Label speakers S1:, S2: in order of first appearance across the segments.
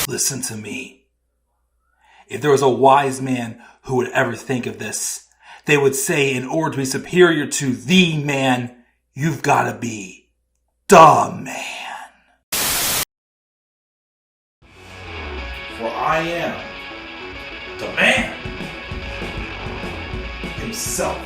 S1: Listen to me. If there was a wise man who would ever think of this, they would say in order to be superior to the man, you've got to be the man. For I am the man himself.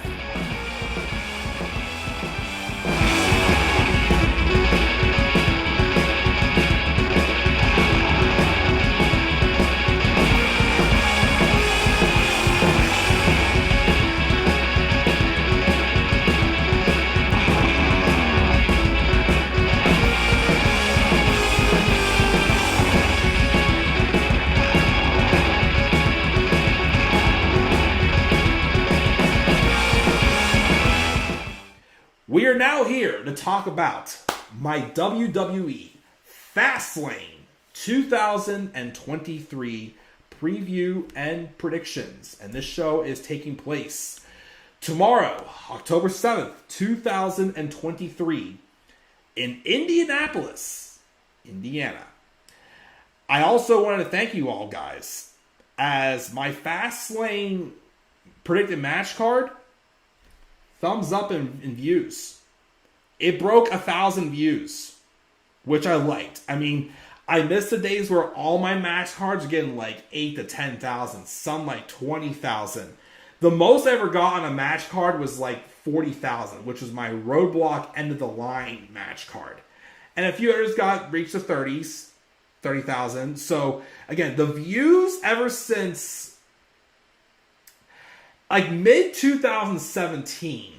S2: We are now here to talk about my WWE Fastlane 2023 preview and predictions. And this show is taking place tomorrow, October 7th, 2023 in Indianapolis, Indiana. I also wanted to thank you all, guys, as my Fastlane predicted match card, thumbs up in views. It broke 1,000 views, which I liked. I mean, I missed the days where all my match cards are getting like 8 to 10,000, some like 20,000. The most I ever got on a match card was like 40,000, which was my Roadblock end of the line match card. And a few others reached the 30s, 30,000. So again, the views ever since like mid 2017,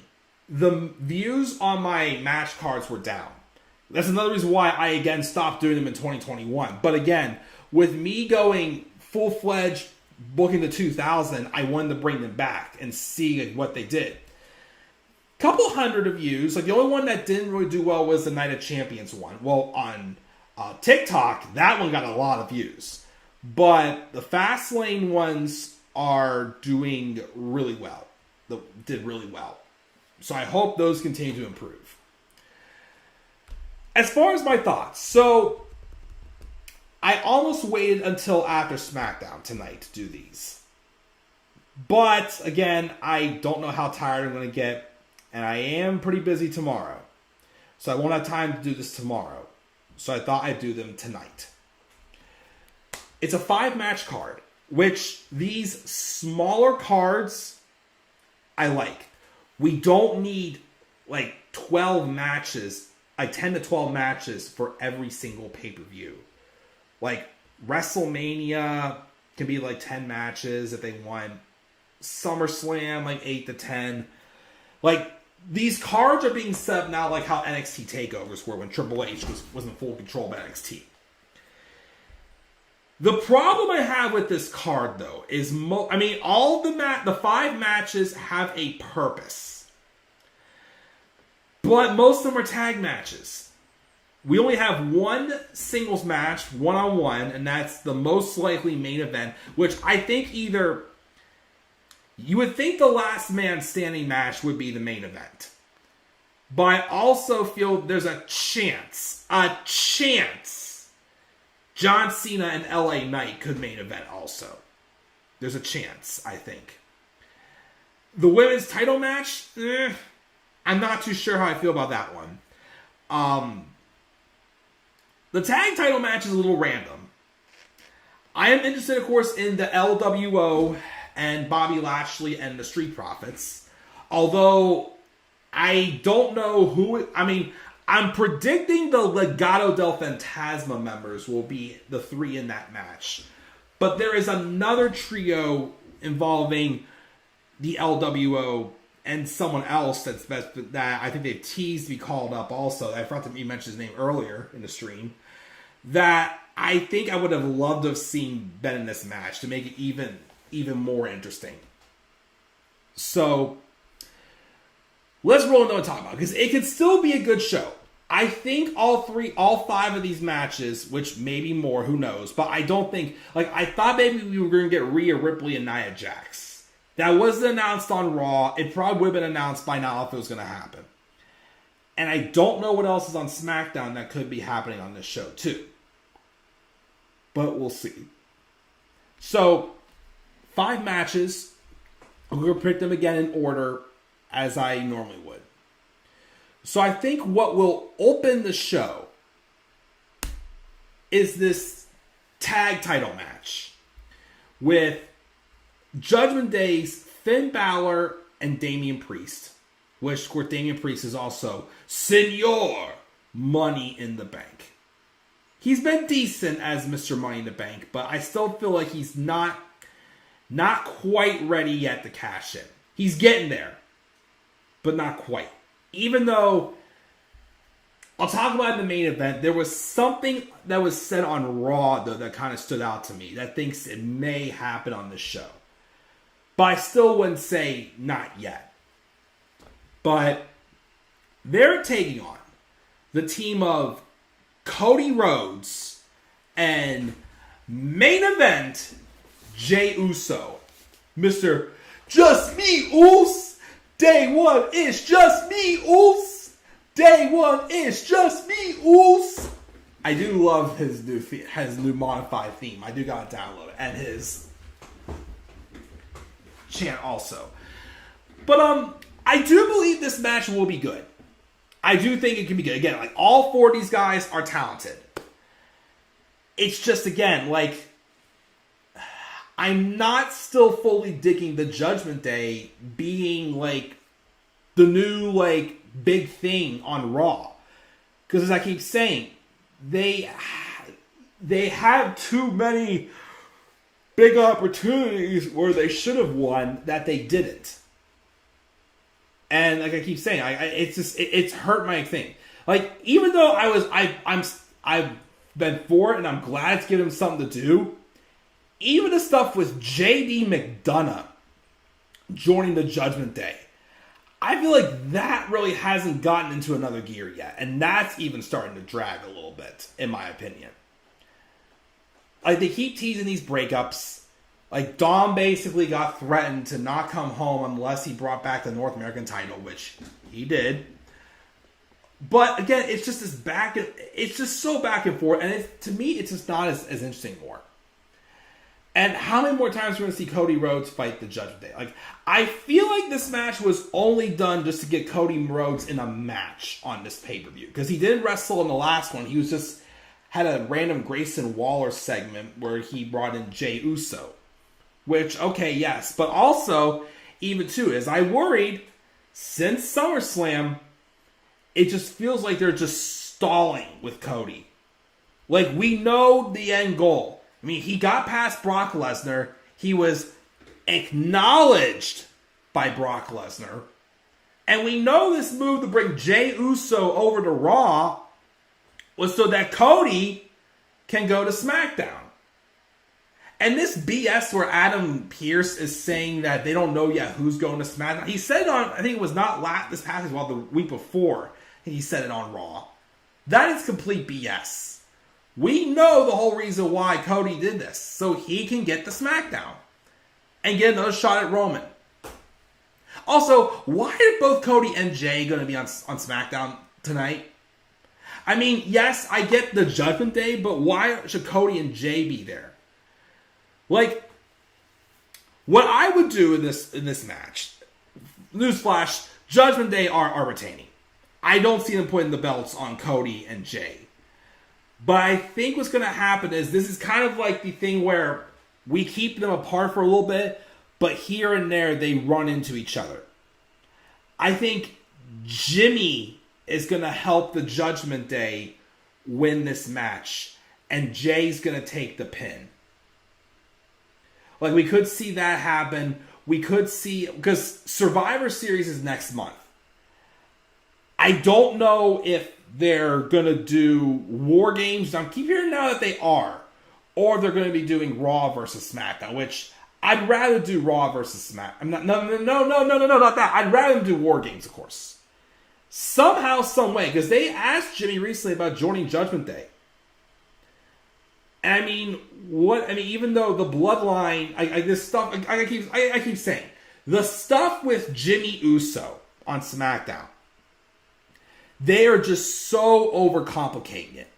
S2: the views on my match cards were down. That's another reason why I again stopped doing them in 2021. But again, with me going full-fledged booking to 2000, I wanted to bring them back and see what they did. Couple hundred of views. Like the only one that didn't really do well was the Night of Champions one. Well, on TikTok, that one got a lot of views. But the Fastlane ones are doing really well. Did really well. So I hope those continue to improve. As far as my thoughts, so I almost waited until after SmackDown tonight to do these. But again, I don't know how tired I'm going to get, and I am pretty busy tomorrow. So I won't have time to do this tomorrow. So I thought I'd do them tonight. It's a 5-match card, which these smaller cards I like. We don't need like 12 matches, like 10 to 12 matches for every single pay-per-view. Like WrestleMania can be like 10 matches if they want. SummerSlam, like 8 to 10. Like, these cards are being set up now like how NXT takeovers were when Triple H was in full control of NXT. The problem I have with this card, though, is all the 5 matches have a purpose, but most of them are tag matches. We only have one singles match, one-on-one, and that's the most likely main event, which I think either you would think the last man standing match would be the main event, but I also feel there's a chance. John Cena and LA Knight could main event also. There's a chance, I think. The women's title match, I'm not too sure how I feel about that one. The tag title match is a little random. I am interested, of course, in the LWO and Bobby Lashley and the Street Profits. Although, I don't know who... I'm predicting the Legado del Fantasma members will be the 3 in that match. But there is another trio involving the LWO and someone else that I think they've teased to be called up also. I forgot to mention his name earlier in the stream. That I think I would have loved to have seen Ben in this match to make it even more interesting. So, let's roll into what I'm talking about, because it could still be a good show. I think all 5 of these matches, which maybe more, who knows, but I don't think, I thought maybe we were going to get Rhea Ripley and Nia Jax. That wasn't announced on Raw. It probably would have been announced by now if it was going to happen. And I don't know what else is on SmackDown that could be happening on this show, too. but we'll see. So, 5 matches. I'm going to pick them again in order as I normally would. So I think what will open the show is this tag title match with Judgment Day's Finn Balor and Damian Priest, which, of course, Damian Priest is also Senor Money in the Bank. He's been decent as Mr. Money in the Bank, but I still feel like he's not quite ready yet to cash in. He's getting there, but not quite. Even though, I'll talk about in the main event, there was something that was said on Raw, though, that kind of stood out to me, that thinks it may happen on this show. But I still wouldn't say not yet. But they're taking on the team of Cody Rhodes and main event Jey Uso. Mr. Just Me Uso. Day one is just me Uso. Day one is just me Uso. I do love his new modified theme. I do gotta download it. And his chant also. But I do believe this match will be good. I do think it can be good. Again, like, all 4 of these guys are talented. It's just, again, like, I'm not still fully digging the Judgment Day being, like, the new, like, big thing on Raw. Because, as I keep saying, they had too many big opportunities where they should have won that they didn't. And like I keep saying, it's hurt my thing. Like, even though I've been for it and I'm glad it's given him something to do, even the stuff with JD McDonough joining the Judgment Day, I feel like that really hasn't gotten into another gear yet. And that's even starting to drag a little bit, in my opinion. Like, they keep teasing these breakups. Like, Dom basically got threatened to not come home unless he brought back the North American title, which he did. But again, it's just it's just so back and forth, and to me, it's just not as interesting anymore. And how many more times are we going to see Cody Rhodes fight the Judgment Day? Like, I feel like this match was only done just to get Cody Rhodes in a match on this pay-per-view, because he didn't wrestle in the last one. He was just had a random Grayson Waller segment where he brought in Jey Uso. Which, okay, yes. But also, even too, as I worried, since SummerSlam, it just feels like they're just stalling with Cody. Like, we know the end goal. I mean, he got past Brock Lesnar. He was acknowledged by Brock Lesnar. And we know this move to bring Jey Uso over to Raw was so that Cody can go to SmackDown. And this BS where Adam Pearce is saying that they don't know yet who's going to SmackDown. He said it on, I think it was not this past week, well, the week before, he said it on Raw. That is complete BS. We know the whole reason why Cody did this, so he can get the SmackDown and get another shot at Roman. Also, why are both Cody and Jey going to be on SmackDown tonight? I mean, yes, I get the Judgment Day, but why should Cody and Jey be there? Like, what I would do in this match, newsflash, Judgment Day are retaining. I don't see them putting the belts on Cody and Jey. But I think what's going to happen is this is kind of like the thing where we keep them apart for a little bit, but here and there they run into each other. I think Jimmy is going to help the Judgment Day win this match, and Jay's going to take the pin. Like, we could see that happen. We could see, because Survivor Series is next month. I don't know if they're going to do War Games. I keep hearing now that they are. Or they're going to be doing Raw versus SmackDown, which I'd rather do Raw versus SmackDown. Not that. I'd rather do War Games, of course. Somehow, some way, because they asked Jimmy recently about joining Judgment Day. And I mean, even though the bloodline, this stuff, I keep saying, the stuff with Jimmy Uso on SmackDown, they are just so overcomplicating it.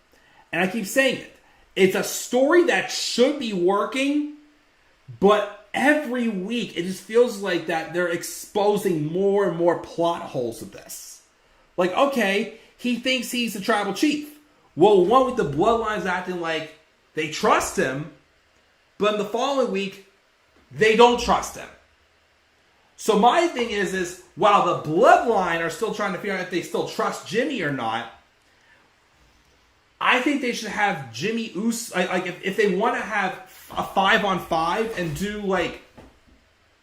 S2: And I keep saying it. It's a story that should be working, but every week it just feels like that they're exposing more and more plot holes of this. Like, okay, he thinks he's the tribal chief. Well, one week the Bloodline's acting like they trust him, but in the following week, they don't trust him. So my thing is while the Bloodline are still trying to figure out if they still trust Jimmy or not, I think they should have Jimmy Uso, like if they want to have a 5-on-5 and do like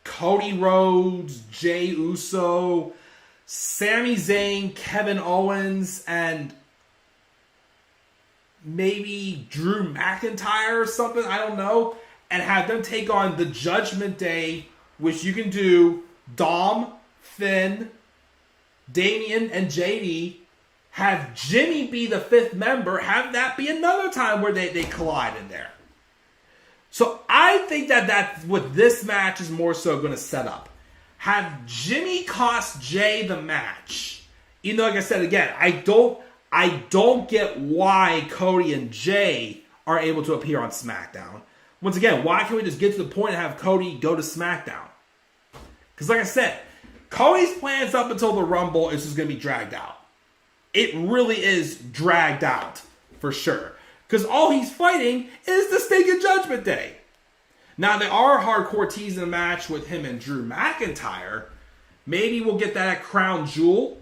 S2: Cody Rhodes, Jey Uso, Sami Zayn, Kevin Owens, and maybe Drew McIntyre or something, I don't know, and have them take on the Judgment Day, which you can do Dom, Finn, Damian, and JD. Have Jimmy be the 5th member. Have that be another time where they collide in there. So I think that's what this match is more so going to set up. Have Jimmy cost Jay the match. Even though, like I said again, I don't get why Cody and Jay are able to appear on SmackDown. Once again, why can't we just get to the point and have Cody go to SmackDown? Because like I said, Cody's plans up until the Rumble is just going to be dragged out. It really is dragged out, for sure. Because all he's fighting is the stinking Judgment Day. Now, they are hardcore teasing a match with him and Drew McIntyre. Maybe we'll get that at Crown Jewel.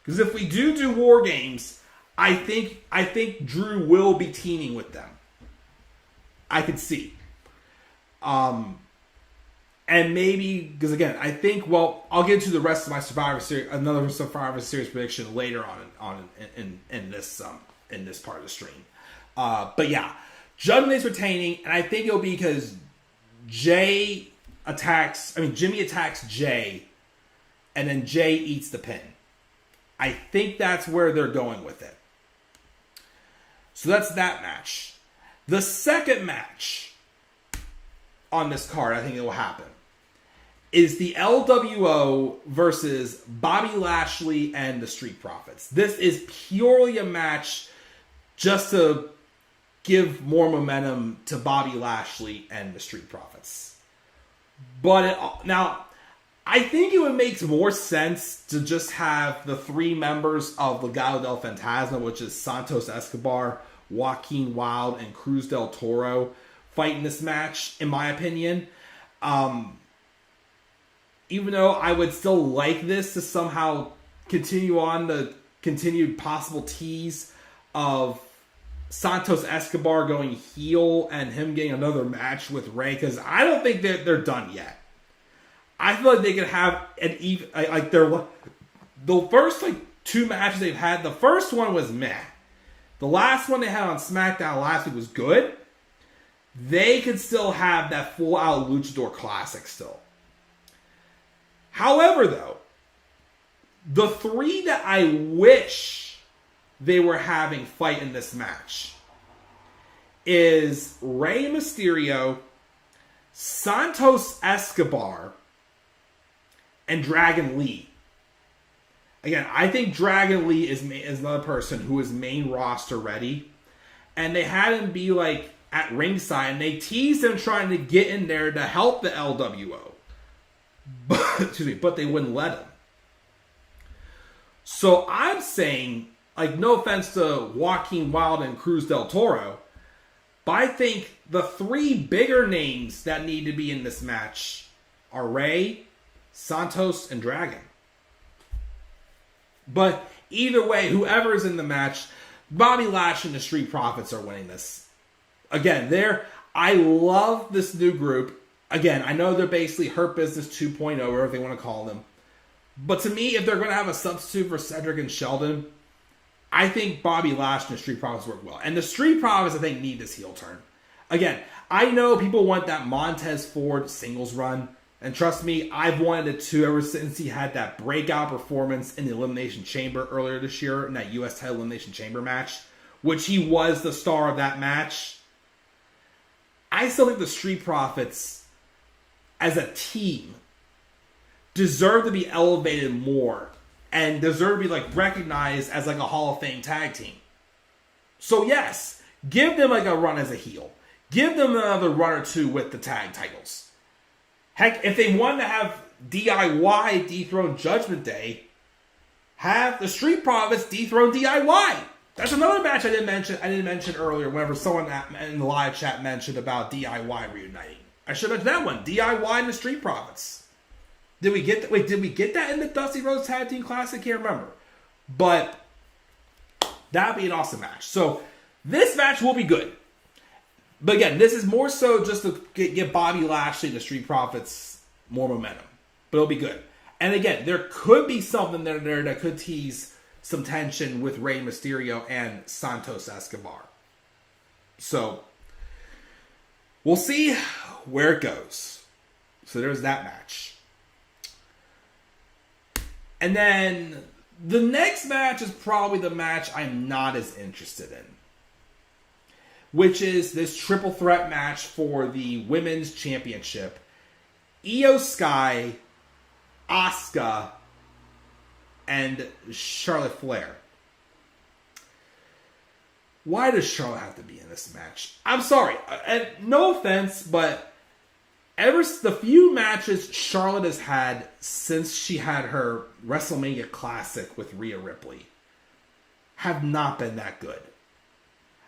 S2: Because if we do War Games, I think Drew will be teaming with them. I could see. And maybe, because again, I think, well, I'll get into the rest of my another Survivor Series prediction later on in this part of the stream. But yeah, Judgment Day's retaining, and I think it'll be because Jimmy attacks Jay, and then Jay eats the pin. I think that's where they're going with it. So that's that match. The second match on this card, I think it will happen, is the LWO versus Bobby Lashley and the Street Profits. This is purely a match just to give more momentum to Bobby Lashley and the Street Profits. But now, I think it would make more sense to just have the 3 members of Legado del Fantasma, which is Santos Escobar, Joaquin Wilde, and Cruz del Toro, fight in this match, in my opinion. Even though I would still like this to somehow continue on the continued possible tease of Santos Escobar going heel and him getting another match with Rey, because I don't think they're done yet. I feel like they could have an even, like the first 2 matches they've had. The first one was meh. The last one they had on SmackDown last week was good. They could still have that full out Luchador Classic still. However, though, the 3 that I wish they were having fight in this match is Rey Mysterio, Santos Escobar, and Dragon Lee. Again, I think Dragon Lee is another person who is main roster ready. And they had him be at ringside, and they teased him trying to get in there to help the LWO. But they wouldn't let him. So I'm saying, no offense to Joaquin Wilde and Cruz del Toro, but I think the 3 bigger names that need to be in this match are Rey, Santos, and Dragon. But either way, whoever is in the match, Bobby Lashley and the Street Profits are winning this. Again, I love this new group. Again, I know they're basically Hurt Business 2.0, whatever they want to call them. But to me, if they're going to have a substitute for Cedric and Sheldon, I think Bobby Lashley and the Street Profits work well. And the Street Profits, I think, need this heel turn. Again, I know people want that Montez Ford singles run. And trust me, I've wanted it too ever since he had that breakout performance in the Elimination Chamber earlier this year, in that U.S. title Elimination Chamber match, which he was the star of that match. I still think the Street Profits, as a team, deserve to be elevated more and deserve to be recognized as a Hall of Fame tag team. So yes, Give them like a run as a heel. Give them another run or two with the tag titles. Heck, if they wanted to have DIY dethrone Judgment Day, have the Street Profits dethrone DIY. That's another match I didn't mention earlier. Whenever someone in the live chat mentioned about DIY reuniting, I should have mentioned that one. DIY and the Street Profits. Did we get that? Wait, did we get that in the Dusty Rhodes Tag Team Classic? Can't remember. But that'd be an awesome match. So this match will be good. But again, this is more so just to get Bobby Lashley and the Street Profits more momentum. But it'll be good. And again, there could be something there that could tease some tension with Rey Mysterio and Santos Escobar. So we'll see where it goes. So there's that match. And then the next match is probably the match I'm not as interested in, which is this triple threat match for the Women's Championship. Io Sky, Asuka, and Charlotte Flair. Why does Charlotte have to be in this match? I'm sorry, and no offense, but the few matches Charlotte has had since she had her WrestleMania Classic with Rhea Ripley have not been that good.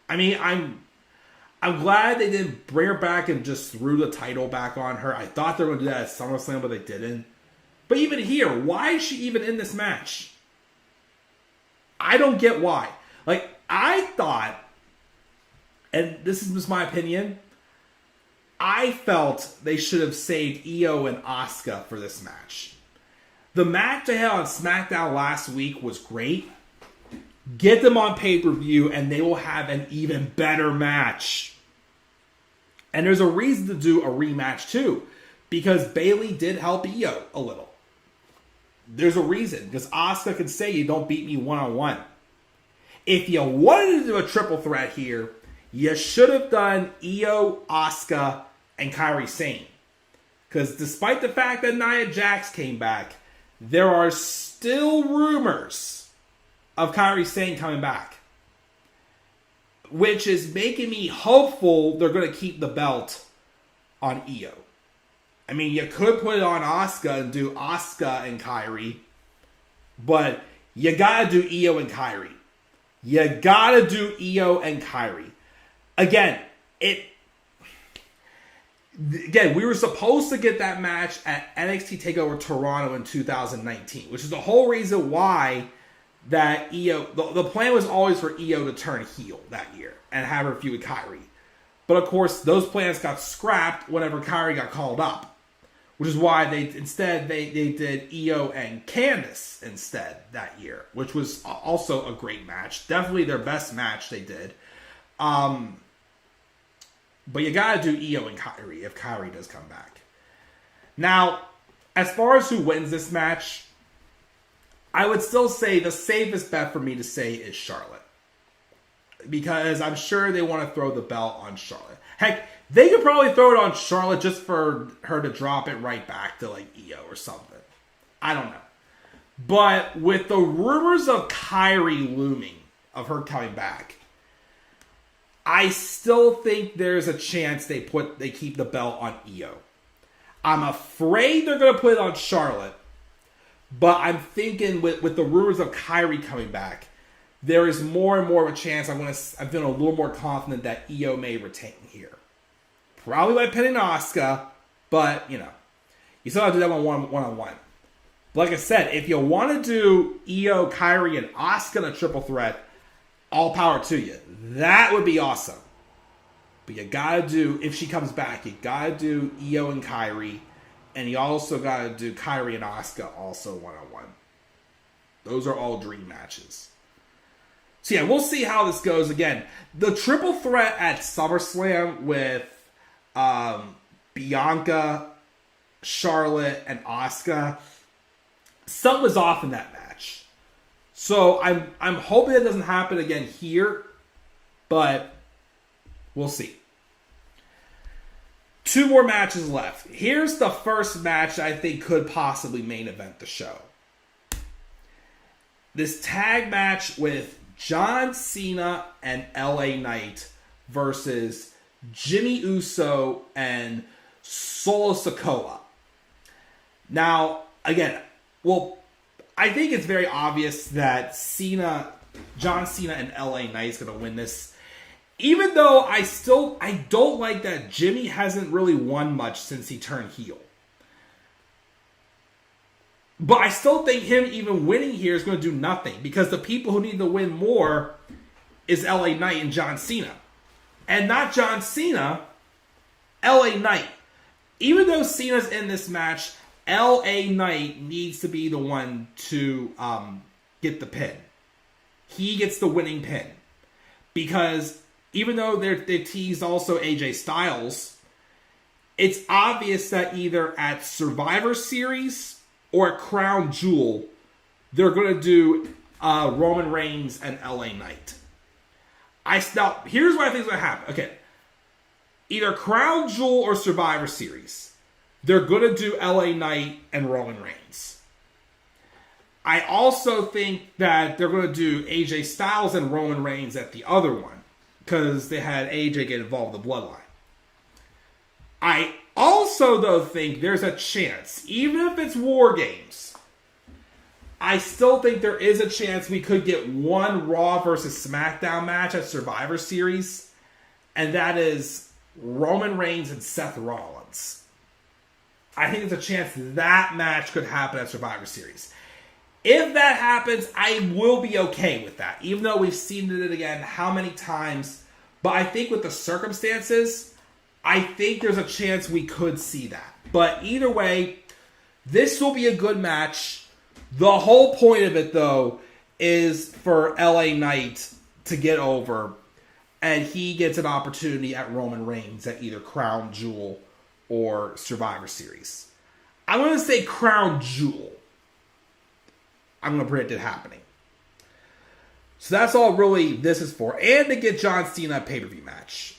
S2: I mean, I'm glad they didn't bring her back and just threw the title back on her. I thought they were going to do that at SummerSlam, but they didn't. But even here, why is she even in this match? I don't get why. Like, I thought, and this is just my opinion, I felt they should have saved Io and Asuka for this match. The match they had on SmackDown last week was great. Get them on pay-per-view and they will have an even better match. And there's a reason to do a rematch too, because Bayley did help Io a little. There's a reason, because Asuka can say you don't beat me one-on-one. If you wanted to do a triple threat here, you should have done Io, Asuka, and Kairi Sane. Because despite the fact that Nia Jax came back, there are still rumors of Kairi Sane coming back, which is making me hopeful they're going to keep the belt on Io. I mean, you could put it on Asuka and do Asuka and Kairi, but you gotta do Io and Kairi. You gotta do Io and Kairi. Again, we were supposed to get that match at NXT TakeOver Toronto in 2019, which is the whole reason why that Io, the plan was always for Io to turn heel that year and have her feud with Kairi. But of course, those plans got scrapped whenever Kairi got called up. Which is why they did Io and Candice instead that year, which was also a great match. Definitely their best match they did. But you gotta do Io and Kairi if Kairi does come back. Now, as far as who wins this match, I would still say the safest bet for me to say is Charlotte. Because I'm sure they want to throw the belt on Charlotte. Heck, they could probably throw it on Charlotte just for her to drop it right back to like Io or something. I don't know. But with the rumors of Kairi looming, of her coming back, I still think there's a chance they keep the belt on Io. I'm afraid they're going to put it on Charlotte. But I'm thinking with the rumors of Kairi coming back, there is more and more of a chance I'm feeling a little more confident that Io may retain here. Probably by pinning Asuka, but, you still have to do that one-on-one. Like I said, if you want to do Io, Kairi, and Asuka in a triple threat, all power to you. That would be awesome. But you gotta do, if she comes back, you gotta do Io and Kairi, and you also gotta do Kairi and Asuka also one-on-one. Those are all dream matches. So yeah, we'll see how this goes. Again, the triple threat at SummerSlam with Bianca, Charlotte, and Asuka, something was off in that match. So I'm hoping it doesn't happen again here, but we'll see. 2 more matches left. Here's the first match I think could possibly main event the show. This tag match with John Cena and LA Knight versus Jimmy Uso and Solo Sikoa. Now, again, well, I think it's very obvious that John Cena and LA Knight is going to win this. Even though I don't like that Jimmy hasn't really won much since he turned heel. But I still think him even winning here is going to do nothing, because the people who need to win more is LA Knight and John Cena. And not John Cena, LA Knight. Even though Cena's in this match, LA Knight needs to be the one to get the pin. He gets the winning pin. Because even though they teased also AJ Styles, it's obvious that either at Survivor Series or at Crown Jewel, they're going to do Roman Reigns and LA Knight. Now, here's what I think is going to happen. Okay. Either Crown Jewel or Survivor Series, they're going to do LA Knight and Roman Reigns. I also think that they're going to do AJ Styles and Roman Reigns at the other one, because they had AJ get involved in the bloodline. I also, though, think there's a chance, even if it's War Games, I still think there is a chance we could get one Raw versus SmackDown match at Survivor Series, and that is Roman Reigns and Seth Rollins. I think there's a chance that match could happen at Survivor Series. If that happens, I will be okay with that, even though we've seen it again how many times. But I think with the circumstances, I think there's a chance we could see that. But either way, this will be a good match. The whole point of it, though, is for LA Knight to get over, and he gets an opportunity at Roman Reigns at either Crown Jewel or Survivor Series. I'm going to say Crown Jewel. I'm going to predict it happening. So that's all really this is for. And to get John Cena a pay-per-view match,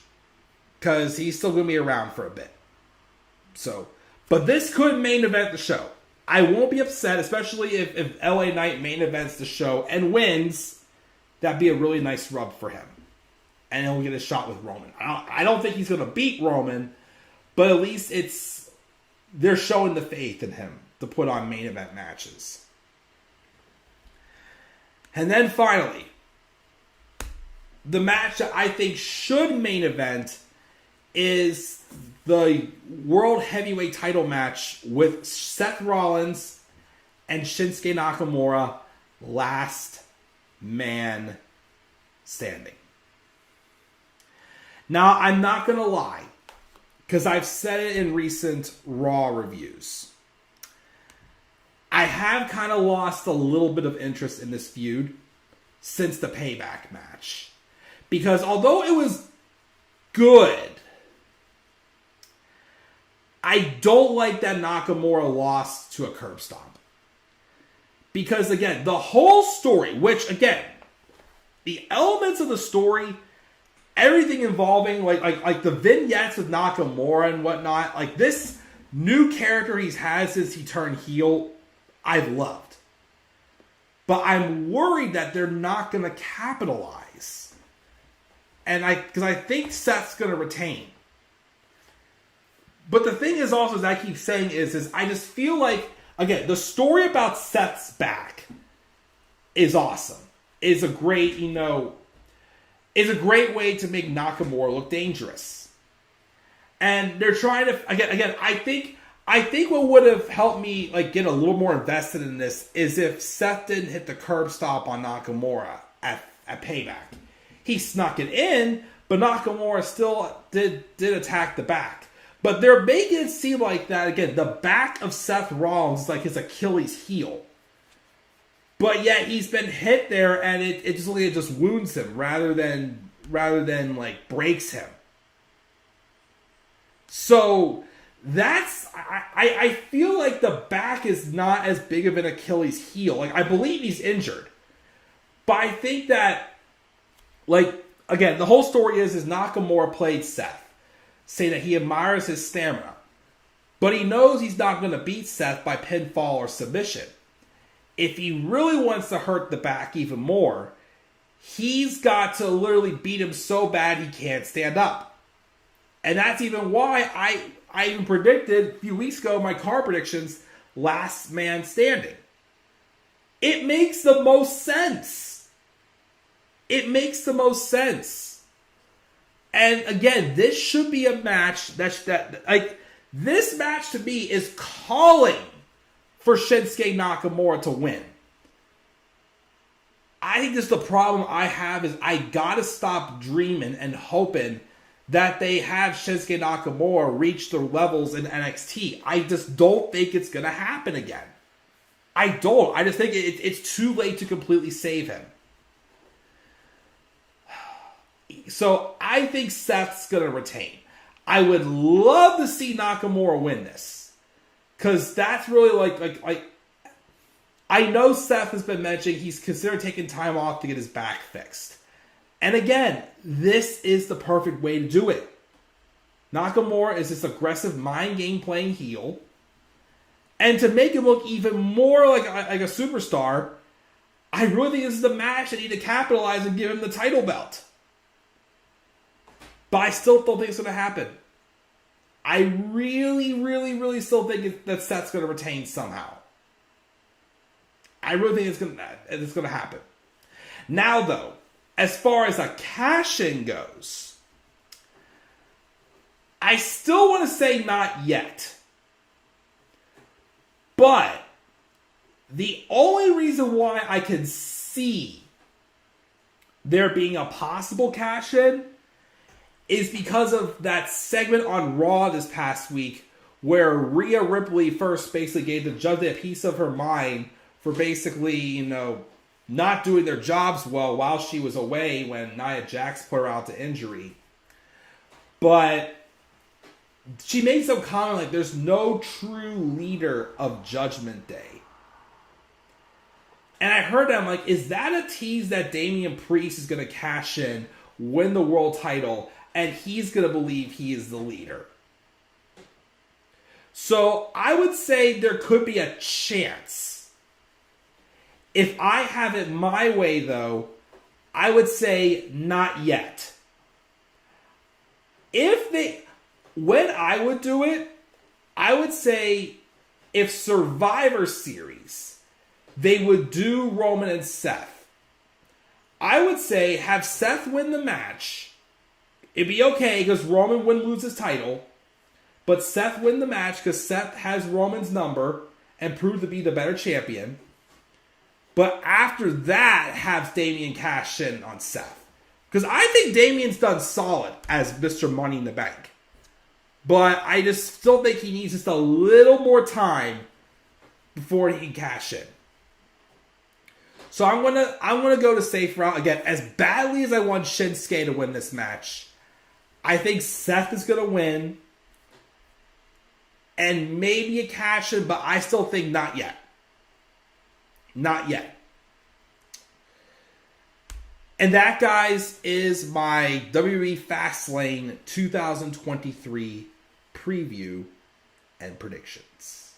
S2: because he's still going to be around for a bit. So, but this could main event the show. I won't be upset, especially if LA Knight main events the show and wins. That'd be a really nice rub for him. And he'll get a shot with Roman. I don't think he's going to beat Roman, but at least they're showing the faith in him to put on main event matches. And then finally, the match that I think should main event is the World Heavyweight title match with Seth Rollins and Shinsuke Nakamura, last man standing. Now, I'm not going to lie, because I've said it in recent Raw reviews. I have kind of lost a little bit of interest in this feud since the Payback match. Because although it was good, I don't like that Nakamura lost to a curb stomp. Because again, the whole story, which again, the elements of the story, everything involving like the vignettes with Nakamura and whatnot, like this new character he's had since he turned heel, I've loved. But I'm worried that they're not going to capitalize. Because I think Seth's going to retain. But the thing is also, as I keep saying, is I just feel like, again, the story about Seth's back is awesome. Is a great, is a great way to make Nakamura look dangerous. And they're trying to, again, I think what would have helped me get a little more invested in this is if Seth didn't hit the curb stop on Nakamura at Payback. He snuck it in, but Nakamura still did attack the back. But they're making it seem like that, again, the back of Seth Rollins is like his Achilles heel. But yet he's been hit there, and it just wounds him rather than breaks him. So that's I feel like the back is not as big of an Achilles heel. I believe he's injured, but I think that again, the whole story is Nakamura played Seth, saying that he admires his stamina, but he knows he's not going to beat Seth by pinfall or submission. If he really wants to hurt the back even more, he's got to literally beat him so bad he can't stand up. And that's even why I even predicted a few weeks ago my car predictions, last man standing. It makes the most sense. It makes the most sense. And again, this should be a match this match to me is calling for Shinsuke Nakamura to win. I think this is the problem I have is I gotta stop dreaming and hoping that they have Shinsuke Nakamura reach the levels in NXT. I just don't think it's gonna happen again. I don't. I just think it's too late to completely save him. So I think Seth's gonna retain. I would love to see Nakamura win this. Because that's really like I know Seth has been mentioning he's considered taking time off to get his back fixed. And again, this is the perfect way to do it. Nakamura is this aggressive mind game playing heel. And to make him look even more like a superstar, I really think this is the match that need to capitalize and give him the title belt. But I still don't think it's going to happen. I really, really, really still think that Seth's going to retain somehow. I really think it's going to happen. Now, though, as far as a cash-in goes, I still want to say not yet. But the only reason why I can see there being a possible cash-in is because of that segment on Raw this past week where Rhea Ripley first basically gave the judge a piece of her mind for basically, not doing their jobs well while she was away when Nia Jax put her out to injury. But she made some comment like there's no true leader of Judgment Day. And I heard that, I'm like, is that a tease that Damian Priest is going to cash in, win the world title, and he's going to believe he is the leader? So I would say there could be a chance. If I have it my way, though, I would say not yet. When I would do it, I would say if Survivor Series, they would do Roman and Seth. I would say have Seth win the match. It'd be okay because Roman wouldn't lose his title. But Seth win the match because Seth has Roman's number and proved to be the better champion. But after that, have Damian cash in on Seth. Because I think Damian's done solid as Mr. Money in the Bank. But I just still think he needs just a little more time before he can cash in. So I'm gonna go to safe route. Again, as badly as I want Shinsuke to win this match, I think Seth is gonna win. And maybe a cash in, but I still think not yet. Not yet. And that, guys, is my WWE Fastlane 2023 preview and predictions.